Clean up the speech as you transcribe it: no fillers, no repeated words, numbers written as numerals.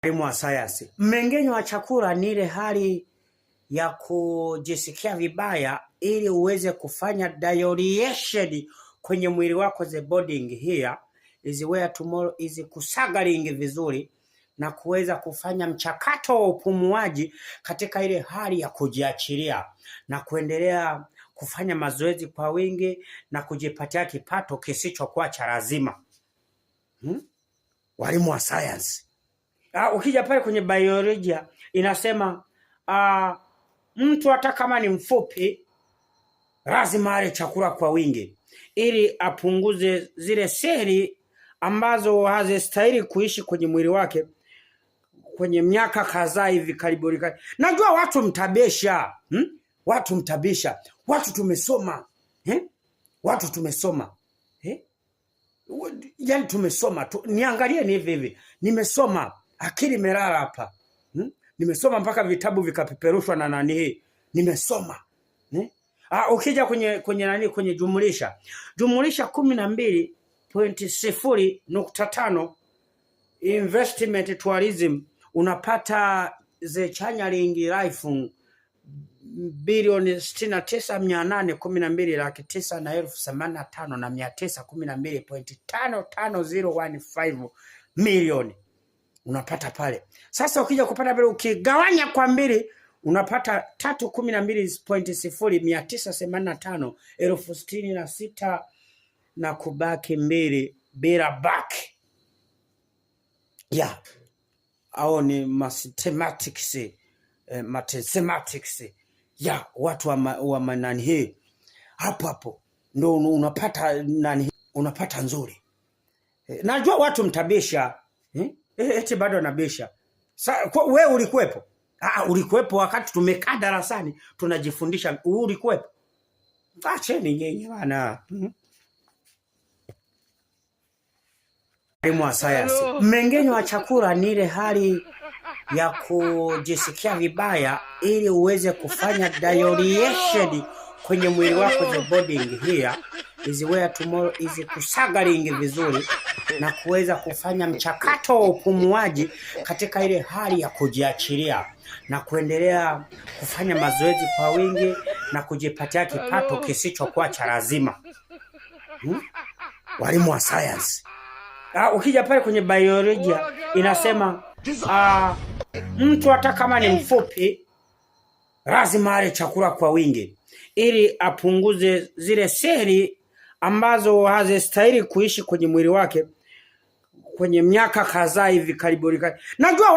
Mwalimu wa sayansi. Mmeng'enyo wa chakula ni ile hali ya kujisikia vibaya ili uweze kufanya digestion kwenye mwili wako. The body here is where tomorrow is kusagaling vizuri na kuweza kufanya mchakato wa upumuaji katika ile hali ya kujiachilia na kuendelea kufanya mazoezi kwa wingi na kujipatia kipato kisichokuwa cha lazima. Walimu wa sayansi. Ukija pale kwenye biolojia inasema mtu hata kama ni mfupi lazima ale chakula kwa wingi ili apunguze zile seli ambazo hazistahili kuishi kwenye mwili wake kwenye miaka kadhaa hivi karibuni. Najua watu mtabesha, watu mtabisha, watu tumesoma, watu tumesoma, yani tumesoma tu. Niangalie ni hivi nimesoma, akili melala hapa, nimesoma mpaka vitabu vikapeperushwa na nani hii, nimesoma. Ukija kwenye jumulisha 12.0.5 investment tourism unapata the channeling life bilioni 69,985,912.550 milioni unapata pale. Sasa ukija kupata pale ukigawanya kwa mbili unapata 312.985,066 na kubaki mbili bila baki. Au ni mathematics, mathematics. Watu wa manani hii hapo ndo unapata nani, unapata nzuri. Najua watu mtabisha, eti bado anabisha. Wewe ulikuwepo? Ulikuwepo wakati tumekaa darasani tunajifundisha, ulikuwepo? Acheni nyinyi bana. Mwalimu wa sayansi. Mmeng'enyo wa chakula ni ile hali ya kujisikia vibaya ili uweze kufanya digestion kwenye mwili wako. The body here is where tomorrow is kusagaling vizuri na kuweza kufanya mchakato wa upumuaji katika ile hali ya kujiachilia na kuendelea kufanya mazoezi kwa wingi na kujipatia kipato kisichokuwa cha lazima. Walimu wa sayansi. Ukija pale kwenye biolojia inasema mtu hata kama ni mfupi lazima ale chakula kwa wingi ili apunguze zile seli ambazo hazistahili kuishi kwenye mwili wake kwenye miaka kadhaa hivi karibuni. Najua